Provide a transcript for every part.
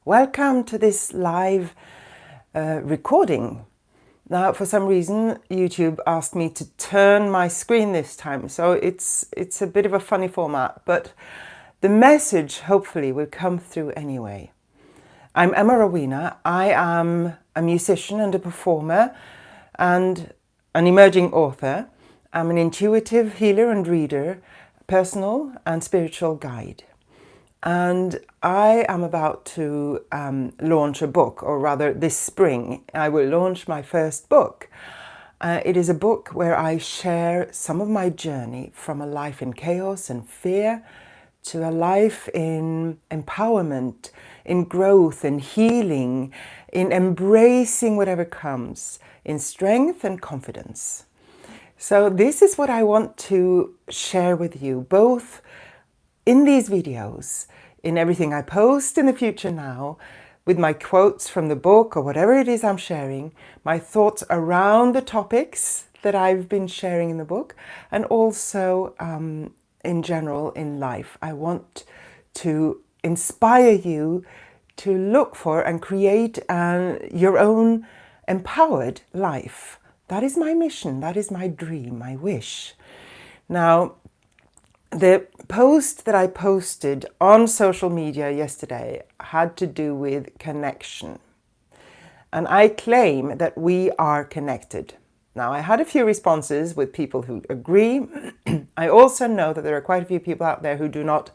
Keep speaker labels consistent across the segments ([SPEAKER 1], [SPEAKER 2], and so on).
[SPEAKER 1] Welcome to this live recording. Now, for some reason, YouTube asked me to turn my screen this time, so it's a bit of a funny format, but the message hopefully will come through anyway. I'm Emma Rowena. I am a musician and a performer and an emerging author. I'm an intuitive healer and reader, personal and spiritual guide. And I am about to launch a book, or rather this spring I will launch my first book. It is a book where I share some of my journey from a life in chaos and fear to a life in empowerment, in growth and healing, in embracing whatever comes, in strength and confidence. So this is what I want to share with you, both in these videos, in everything I post in the future now, with my quotes from the book or whatever it is I'm sharing, my thoughts around the topics that I've been sharing in the book, and also in general in life. I want to inspire you to look for and create your own empowered life. That is my mission, that is my dream, my wish. Now, the post that I posted on social media yesterday had to do with connection. And I claim that we are connected. Now, I had a few responses with people who agree. I also know that there are quite a few people out there who do not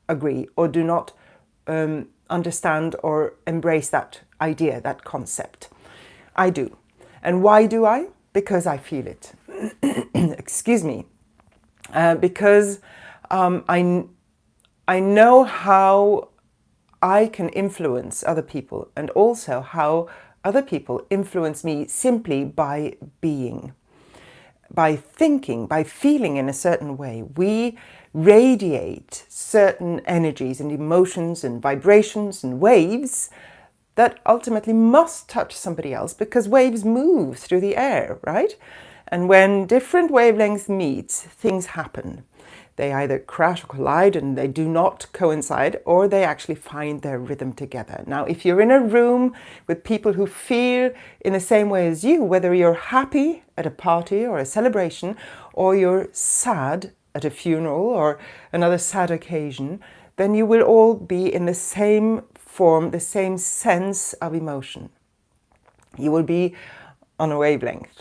[SPEAKER 1] agree or do not understand or embrace that idea, that concept. I do. And why do I? Because I feel it. Excuse me. Because I know how I can influence other people, and also how other people influence me simply by being, by thinking, by feeling in a certain way. We radiate certain energies and emotions and vibrations and waves that ultimately must touch somebody else, because waves move through the air, right? And when different wavelengths meet, things happen. They either crash or collide and they do not coincide, or they actually find their rhythm together. Now, if you're in a room with people who feel in the same way as you, whether you're happy at a party or a celebration, or you're sad at a funeral or another sad occasion, then you will all be in the same form, the same sense of emotion. You will be on a wavelength.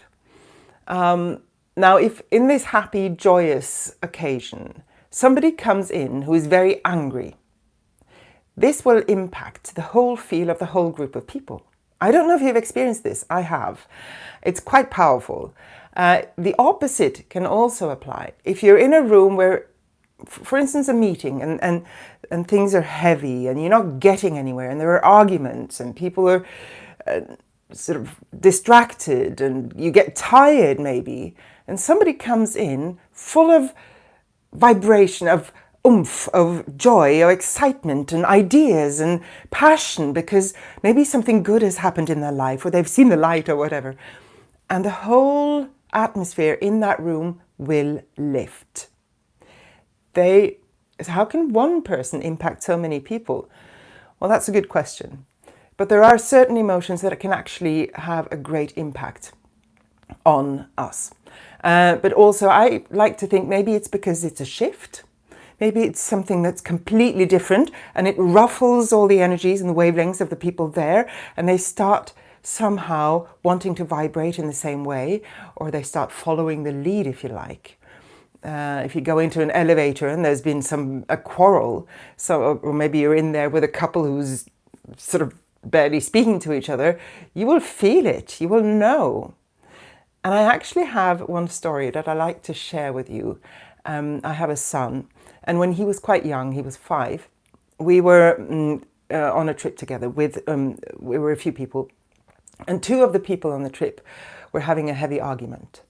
[SPEAKER 1] Now, if in this happy, joyous occasion, somebody comes in who is very angry, this will impact the whole feel of the whole group of people. I don't know if you've experienced this. I have. It's quite powerful. The opposite can also apply. If you're in a room where, for instance, a meeting and things are heavy and you're not getting anywhere and there are arguments and people are sort of distracted and you get tired maybe, and somebody comes in full of vibration, of oomph, of joy, of excitement and ideas and passion, because maybe something good has happened in their life or they've seen the light or whatever, and the whole atmosphere in that room will lift. How can one person impact so many people? Well, that's a good question. But there are certain emotions that can actually have a great impact on us. But also I like to think maybe it's because it's a shift. Maybe it's something that's completely different and it ruffles all the energies and the wavelengths of the people there, and they start somehow wanting to vibrate in the same way, or they start following the lead, if you like. If you go into an elevator and there's been a quarrel, or maybe you're in there with a couple who's sort of barely speaking to each other, you will feel it, you will know. And I actually have one story that I like to share with you. I have a son, and when he was quite young, he was 5, we were on a trip together we were a few people, and 2 of the people on the trip were having a heavy argument.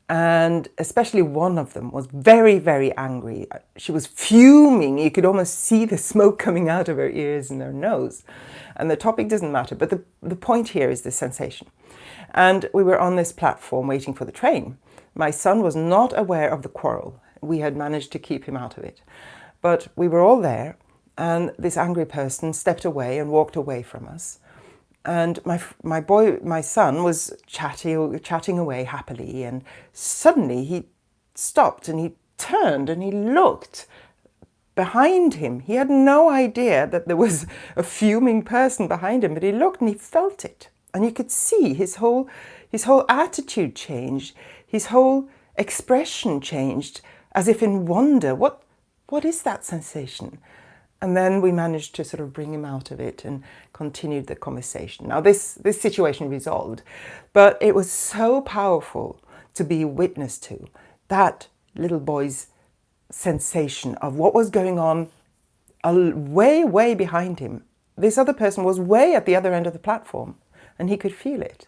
[SPEAKER 1] And especially one of them was very, very angry. She was fuming. You could almost see the smoke coming out of her ears and her nose. And the topic doesn't matter, but the point here is the sensation. And we were on this platform waiting for the train. My son was not aware of the quarrel. We had managed to keep him out of it. But we were all there, And this angry person stepped away and walked away from us. And my son was chatting away happily, and suddenly he stopped and he turned and he looked behind him. He had no idea that there was a fuming person behind him, but he looked and he felt it. And you could see his whole attitude changed, his whole expression changed, as if in wonder. What is that sensation? And then we managed to sort of bring him out of it and continued the conversation. Now this situation resolved, but it was so powerful to be witness to that little boy's sensation of what was going on way, way behind him. This other person was way at the other end of the platform and he could feel it.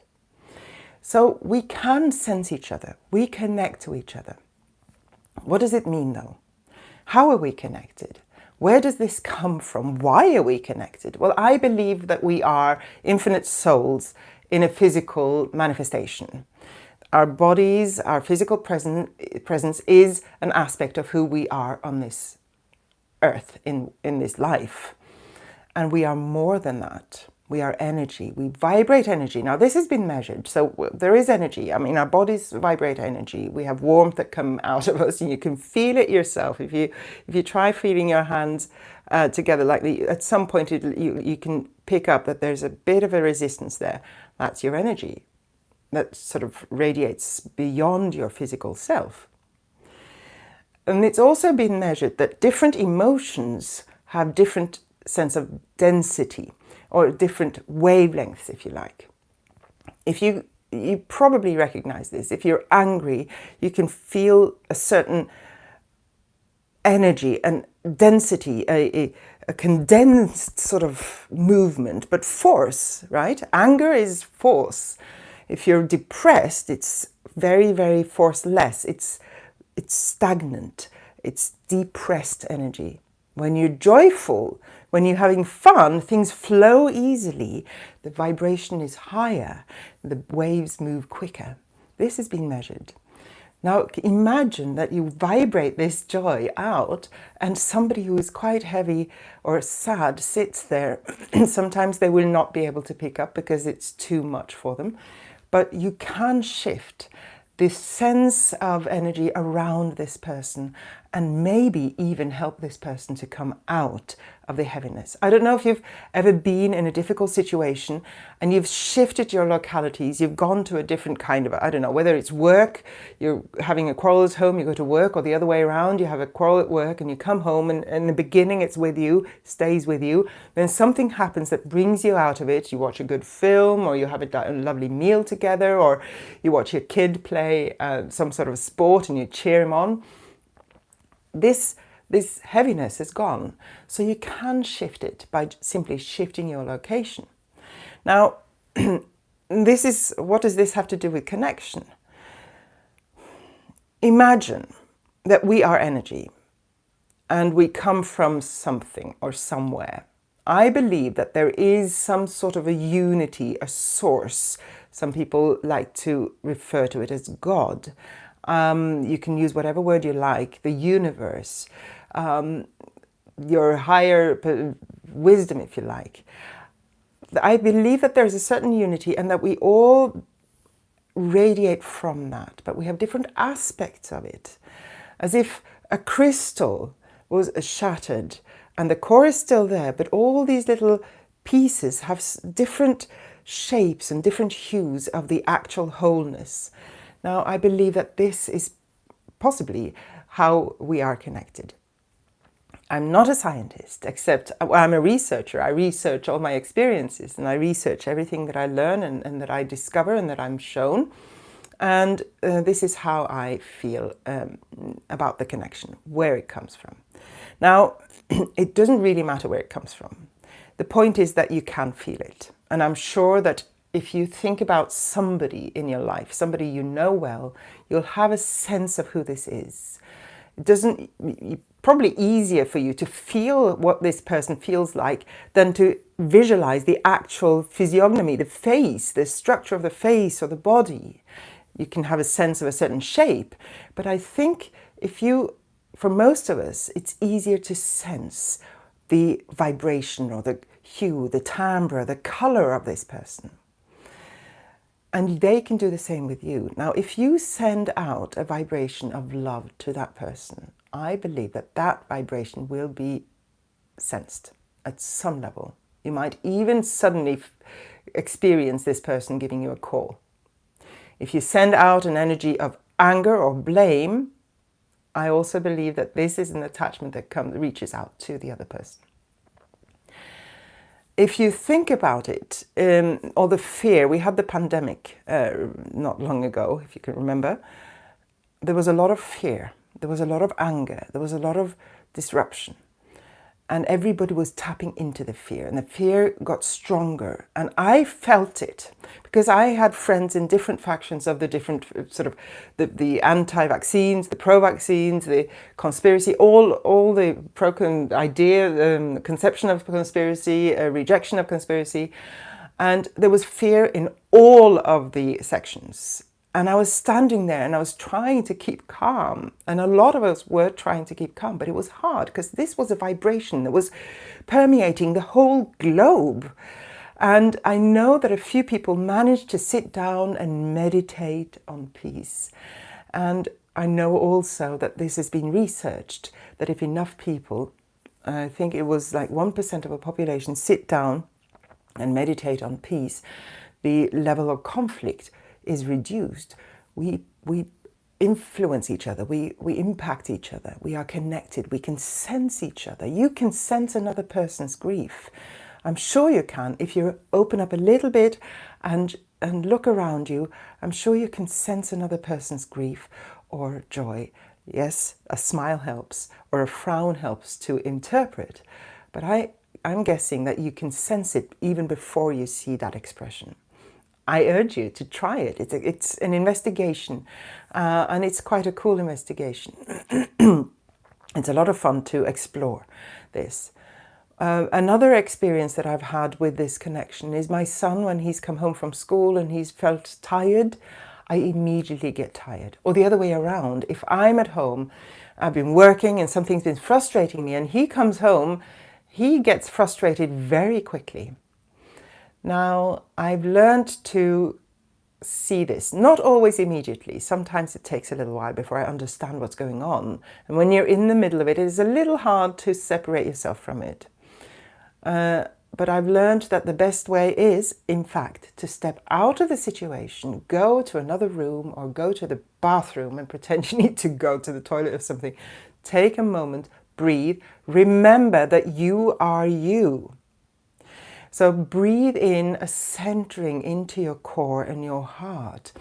[SPEAKER 1] So we can sense each other. We connect to each other. What does it mean though? How are we connected? Where does this come from? Why are we connected? Well, I believe that we are infinite souls in a physical manifestation. Our bodies, our physical presence is an aspect of who we are on this earth, in this life. And we are more than that. We are energy. We vibrate energy. Now, this has been measured. So there is energy. I mean, our bodies vibrate energy. We have warmth that come out of us, and you can feel it yourself. If you try feeling your hands together, at some point you can pick up that there's a bit of a resistance there. That's your energy that sort of radiates beyond your physical self. And it's also been measured that different emotions have different sense of density, or different wavelengths, if you like. If you probably recognize this. If you're angry, you can feel a certain energy and density, a condensed sort of movement, but force, right? Anger is force. If you're depressed, it's very, very forceless. It's stagnant. It's depressed energy. When you're joyful, when you're having fun, things flow easily. The vibration is higher. The waves move quicker. This has been measured. Now imagine that you vibrate this joy out and somebody who is quite heavy or sad sits there. Sometimes they will not be able to pick up because it's too much for them. But you can shift this sense of energy around this person and maybe even help this person to come out of the heaviness. I don't know if you've ever been in a difficult situation and you've shifted your localities, you've gone to a different kind of, I don't know, whether it's work, you're having a quarrel at home, you go to work, or the other way around, you have a quarrel at work and you come home and in the beginning it's with you, stays with you, then something happens that brings you out of it. You watch a good film, or you have a lovely meal together, or you watch your kid play some sort of sport and you cheer him on. This heaviness is gone. So you can shift it by simply shifting your location. Now, what does this have to do with connection? Imagine that we are energy and we come from something or somewhere. I believe that there is some sort of a unity, a source. Some people like to refer to it as God. You can use whatever word you like, the universe, your higher wisdom, if you like. I believe that there's a certain unity and that we all radiate from that, but we have different aspects of it. As if a crystal was shattered and the core is still there, but all these little pieces have different shapes and different hues of the actual wholeness. Now, I believe that this is possibly how we are connected. I'm not a scientist, except I'm a researcher. I research all my experiences and I research everything that I learn and that I discover and that I'm shown. And this is how I feel about the connection, where it comes from. Now, it doesn't really matter where it comes from. The point is that you can feel it. And I'm sure that if you think about somebody in your life, somebody you know well, you'll have a sense of who this is. It's probably easier for you to feel what this person feels like than to visualize the actual physiognomy, the face, the structure of the face or the body. You can have a sense of a certain shape, but I think for most of us, it's easier to sense the vibration or the hue, the timbre, the color of this person. And they can do the same with you. Now, if you send out a vibration of love to that person, I believe that that vibration will be sensed at some level. You might even suddenly experience this person giving you a call. If you send out an energy of anger or blame, I also believe that this is an attachment that reaches out to the other person. If you think about it, or the fear, we had the pandemic not long ago, if you can remember. There was a lot of fear, there was a lot of anger, there was a lot of disruption. And everybody was tapping into the fear, and the fear got stronger. And I felt it because I had friends in different factions of the different sort of the anti-vaccines, the pro-vaccines, the conspiracy, all the idea, conception of conspiracy, rejection of conspiracy. And there was fear in all of the sections. And I was standing there and I was trying to keep calm. And a lot of us were trying to keep calm, but it was hard because this was a vibration that was permeating the whole globe. And I know that a few people managed to sit down and meditate on peace. And I know also that this has been researched, that if enough people, I think it was like 1% of a population, sit down and meditate on peace, the level of conflict is reduced. We influence each other, we impact each other, we are connected, we can sense each other. You can sense another person's grief. I'm sure you can. If you open up a little bit and look around you, I'm sure you can sense another person's grief or joy. Yes, a smile helps, or a frown helps to interpret, but I'm guessing that you can sense it even before you see that expression. I urge you to try it. It's an investigation, and it's quite a cool investigation. It's a lot of fun to explore this. Another experience that I've had with this connection is my son, when he's come home from school and he's felt tired, I immediately get tired. Or the other way around, if I'm at home, I've been working and something's been frustrating me, and he comes home, he gets frustrated very quickly. Now, I've learned to see this, not always immediately. Sometimes it takes a little while before I understand what's going on. And when you're in the middle of it, it is a little hard to separate yourself from it. But I've learned that the best way is, in fact, to step out of the situation, go to another room or go to the bathroom and pretend you need to go to the toilet or something. Take a moment, breathe, remember that you are you. So breathe in a centering into your core and your heart.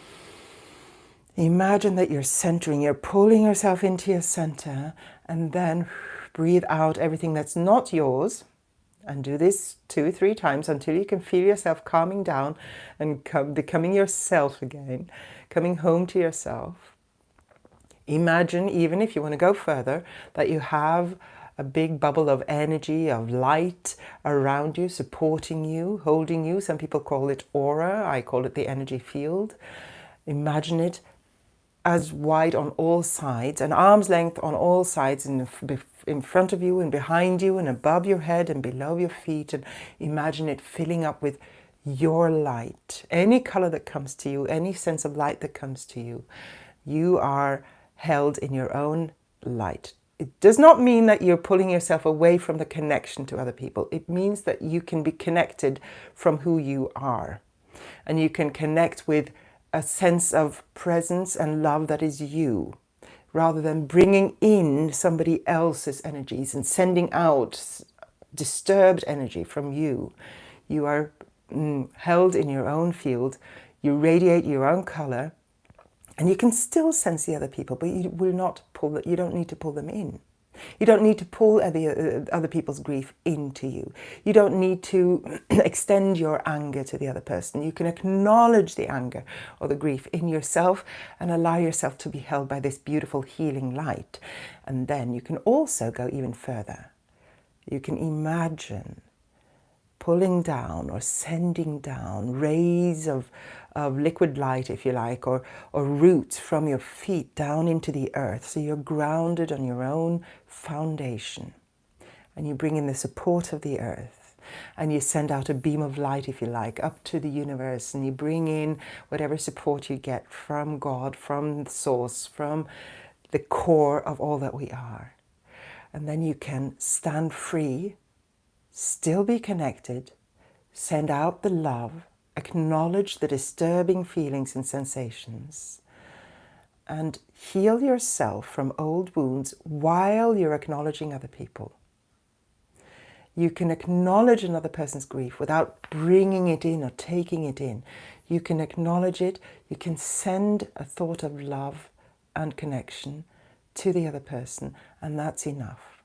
[SPEAKER 1] Imagine that you're centering, you're pulling yourself into your center, and then breathe out everything that's not yours. And do this 2 or 3 times until you can feel yourself calming down and becoming yourself again, coming home to yourself. Imagine, even if you want to go further, that you have a big bubble of energy, of light around you, supporting you, holding you. Some people call it aura. I call it the energy field. Imagine it as wide on all sides, an arm's length on all sides, in front of you and behind you and above your head and below your feet. And imagine it filling up with your light. Any color that comes to you, any sense of light that comes to you, you are held in your own light. It does not mean that you're pulling yourself away from the connection to other people. It means that you can be connected from who you are. And you can connect with a sense of presence and love that is you, rather than bringing in somebody else's energies and sending out disturbed energy from you. You are held in your own field. You radiate your own color. And you can still sense the other people, but you will not pull. You don't need to pull them in. You don't need to pull other people's grief into you. You don't need to extend your anger to the other person. You can acknowledge the anger or the grief in yourself and allow yourself to be held by this beautiful healing light. And then you can also go even further. You can imagine pulling down or sending down rays of liquid light, if you like, or roots from your feet down into the earth, so you're grounded on your own foundation. and you bring in the support of the earth, and you send out a beam of light, if you like, up to the universe, and you bring in whatever support you get from God, from the source, from the core of all that we are. And then you can stand free, still be connected, send out the love, acknowledge the disturbing feelings and sensations, and heal yourself from old wounds while you're acknowledging other people. You can acknowledge another person's grief without bringing it in or taking it in. You can acknowledge it. You can send a thought of love and connection to the other person, and that's enough.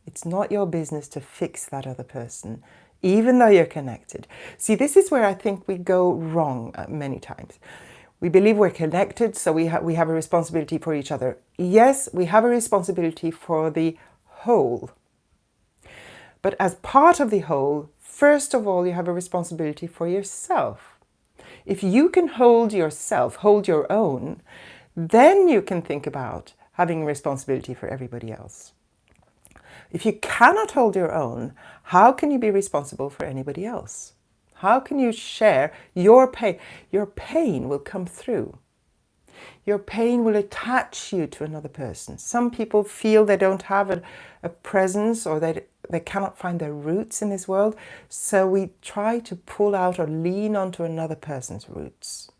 [SPEAKER 1] It's not your business to fix that other person, even though you're connected. See, this is where I think we go wrong many times. We believe we're connected, so we have a responsibility for each other. Yes, we have a responsibility for the whole. But as part of the whole, first of all, you have a responsibility for yourself. If you can hold yourself, hold your own, then you can think about having a responsibility for everybody else. If you cannot hold your own, how can you be responsible for anybody else? How can you share your pain? Your pain will come through. Your pain will attach you to another person. Some people feel they don't have a presence, or they cannot find their roots in this world. So we try to pull out or lean onto another person's roots.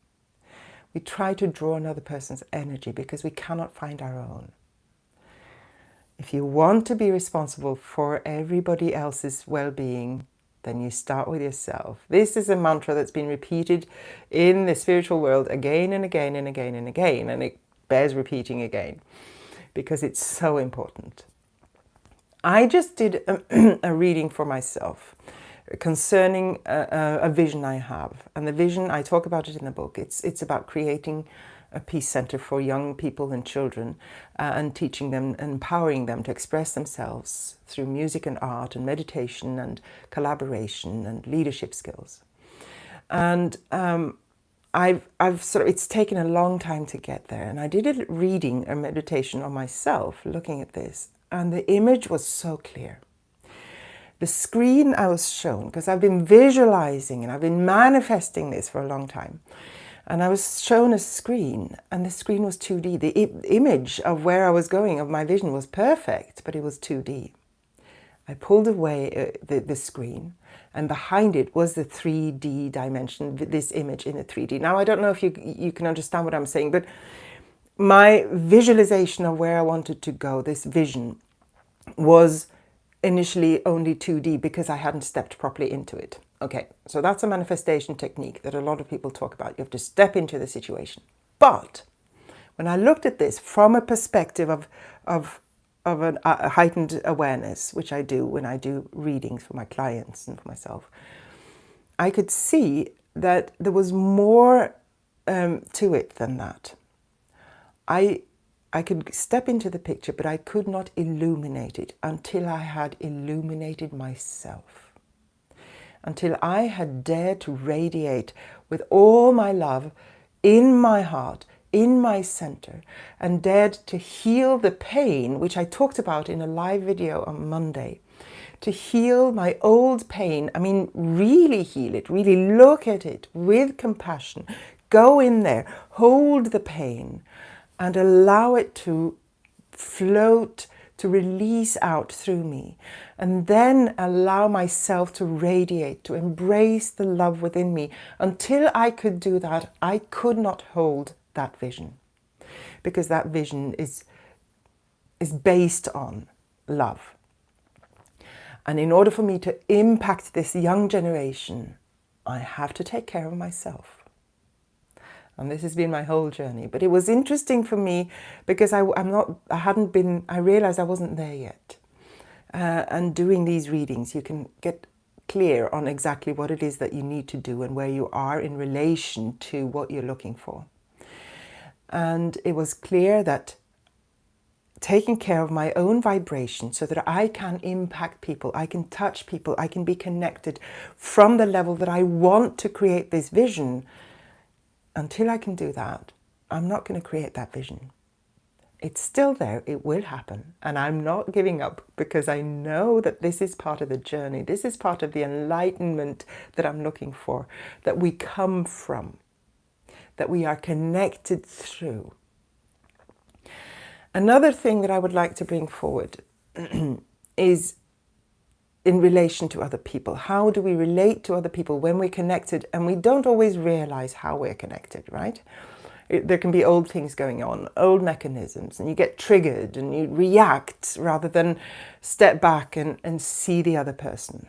[SPEAKER 1] We try to draw another person's energy because we cannot find our own. If you want to be responsible for everybody else's well-being, then you start with yourself. This is a mantra that's been repeated in the spiritual world again and again and again and again, and it bears repeating again because it's so important. I just did a reading for myself concerning a vision I have, and the vision, I talk about it in the book. It's about creating a peace center for young people and children, and teaching them, empowering them to express themselves through music and art and meditation and collaboration and leadership skills. And it's taken a long time to get there. And I did a reading, a meditation on myself, looking at this, and the image was so clear. The screen I was shown, because I've been visualizing and I've been manifesting this for a long time. And I was shown a screen, and the screen was 2D. The image of where I was going, of my vision, was perfect, but it was 2D. I pulled away the screen, and behind it was the 3D dimension, this image in a 3D. Now, I don't know if you can understand what I'm saying, but my visualization of where I wanted to go, this vision, was initially only 2D because I hadn't stepped properly into it. Okay, so that's a manifestation technique that a lot of people talk about. You have to step into the situation. But when I looked at this from a perspective of a heightened awareness, which I do when I do readings for my clients and for myself, I could see that there was more to it than that. I could step into the picture, but I could not illuminate it until I had illuminated myself. Until I had dared to radiate with all my love in my heart, in my center, and dared to heal the pain, which I talked about in a live video on Monday. To heal my old pain, I mean, really heal it, really look at it with compassion. Go in there, hold the pain, and allow it to float, to release out through me, and then allow myself to radiate, to embrace the love within me. Until I could do that, I could not hold that vision, because that vision is based on love. And in order for me to impact this young generation, I have to take care of myself. And this has been my whole journey. But it was interesting for me because I realized I wasn't there yet. And doing these readings, you can get clear on exactly what it is that you need to do and where you are in relation to what you're looking for. And it was clear that taking care of my own vibration so that I can impact people, I can touch people, I can be connected from the level that I want to create this vision. Until I can do that, I'm not going to create that vision. It's still there, it will happen. And I'm not giving up because I know that this is part of the journey. This is part of the enlightenment that I'm looking for, that we come from, that we are connected through. Another thing that I would like to bring forward is in relation to other people. How do we relate to other people when we're connected and we don't always realize how we're connected, right? There can be old things going on, old mechanisms, and you get triggered and you react rather than step back and see the other person.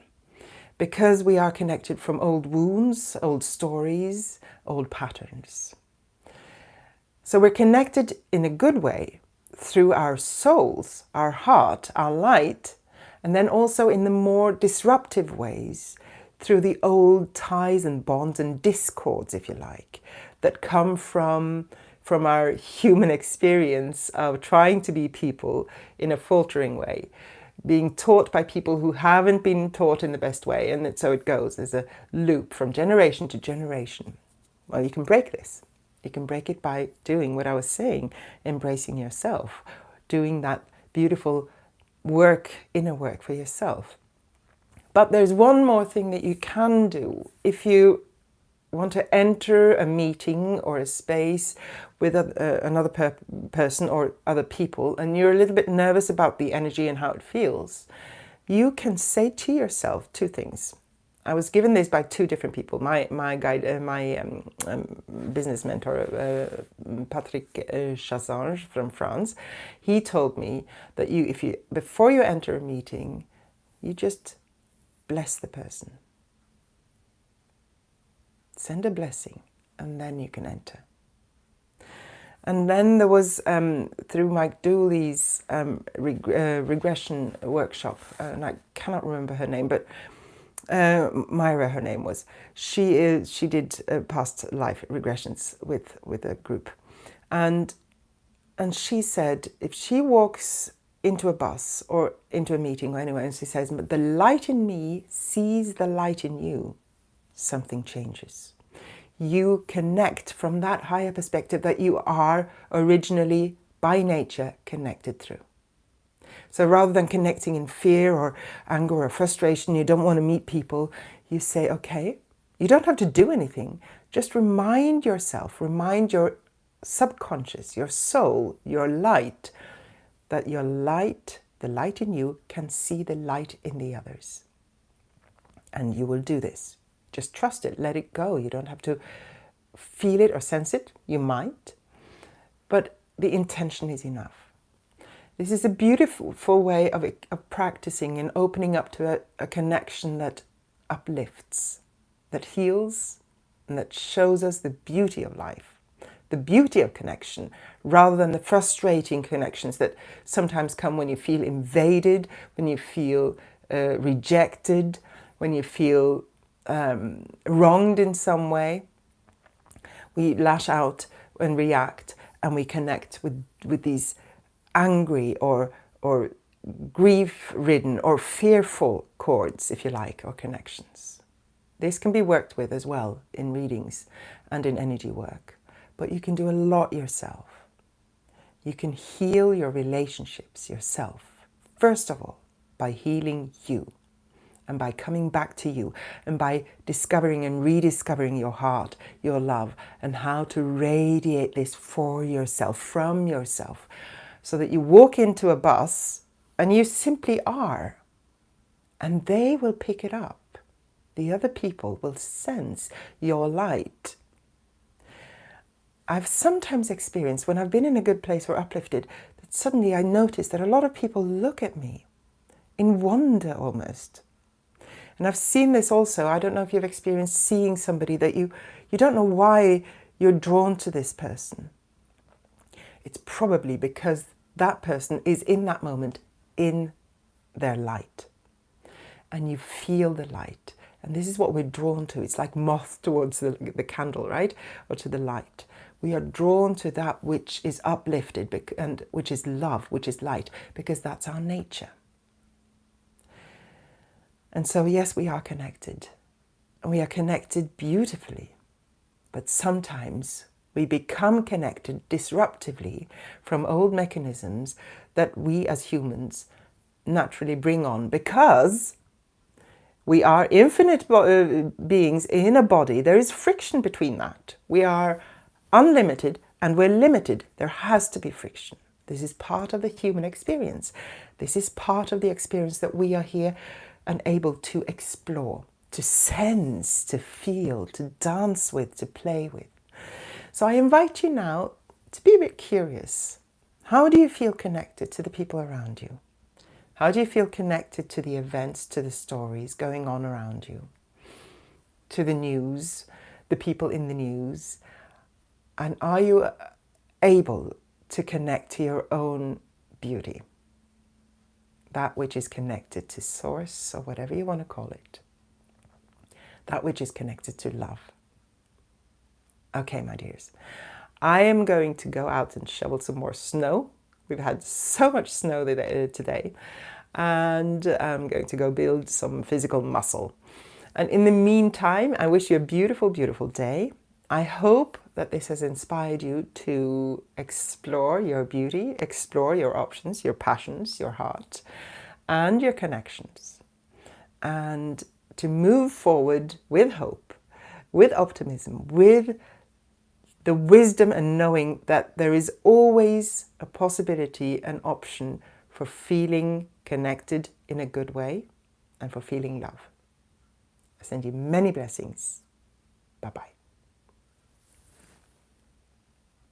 [SPEAKER 1] Because we are connected from old wounds, old stories, old patterns. So we're connected in a good way through our souls, our heart, our light, and then also in the more disruptive ways through the old ties and bonds and discords, if you like, that come from our human experience of trying to be people in a faltering way, being taught by people who haven't been taught in the best way, and so it goes as a loop from generation to generation. Well, you can break this. You can break it by doing what I was saying, embracing yourself, doing that beautiful work, inner work for yourself. But there's one more thing that you can do if you want to enter a meeting or a space with another person or other people, and you're a little bit nervous about the energy and how it feels. You can say to yourself two things. I was given this by two different people. My guide, my business mentor, Patrick Chassange from France, he told me that before you enter a meeting, you just bless the person. Send a blessing, and then you can enter. And then there was, through Mike Dooley's regression workshop, and I cannot remember her name, but Myra, her name was. She did past life regressions with a group, and she said if she walks into a bus or into a meeting or anywhere, and she says, "But the light in me sees the light in you," something changes. You connect from that higher perspective that you are originally, by nature, connected through. So rather than connecting in fear or anger or frustration, you don't want to meet people, you say, okay, you don't have to do anything. Just remind yourself, remind your subconscious, your soul, your light, that your light, the light in you, can see the light in the others. And you will do this. Just trust it, let it go. You don't have to feel it or sense it. You might, but the intention is enough. This is a beautiful way of practicing and opening up to a connection that uplifts, that heals, and that shows us the beauty of life, the beauty of connection, rather than the frustrating connections that sometimes come when you feel invaded, when you feel rejected, when you feel wronged in some way. We lash out and react, and we connect with these angry or grief-ridden or fearful chords, if you like, or connections. This can be worked with as well in readings and in energy work, but you can do a lot yourself. You can heal your relationships yourself, first of all, by healing you, and by coming back to you, and by discovering and rediscovering your heart, your love, and how to radiate this for yourself, from yourself, so that you walk into a bus and you simply are, and they will pick it up. The other people will sense your light. I've sometimes experienced, when I've been in a good place or uplifted, that suddenly I notice that a lot of people look at me in wonder almost. And I've seen this also. I don't know if you've experienced seeing somebody that you don't know why you're drawn to this person. It's probably because that person is in that moment in their light. And you feel the light. And this is what we're drawn to. It's like moth towards the candle, right? Or to the light. We are drawn to that which is uplifted and which is love, which is light, because that's our nature. And so, yes, we are connected. And we are connected beautifully. But sometimes We become connected disruptively from old mechanisms that we as humans naturally bring on, because we are infinite beings in a body. There is friction between that. We are unlimited and we're limited. There has to be friction. This is part of the human experience. This is part of the experience that we are here and able to explore, to sense, to feel, to dance with, to play with. So I invite you now to be a bit curious. How do you feel connected to the people around you? How do you feel connected to the events, to the stories going on around you? To the news, the people in the news? And are you able to connect to your own beauty? That which is connected to source, or whatever you want to call it. That which is connected to love. Okay, my dears. I am going to go out and shovel some more snow. We've had so much snow today. And I'm going to go build some physical muscle. And in the meantime, I wish you a beautiful, beautiful day. I hope that this has inspired you to explore your beauty, explore your options, your passions, your heart, and your connections. And to move forward with hope, with optimism, with the wisdom and knowing that there is always a possibility, an option for feeling connected in a good way and for feeling love. I send you many blessings. Bye-bye.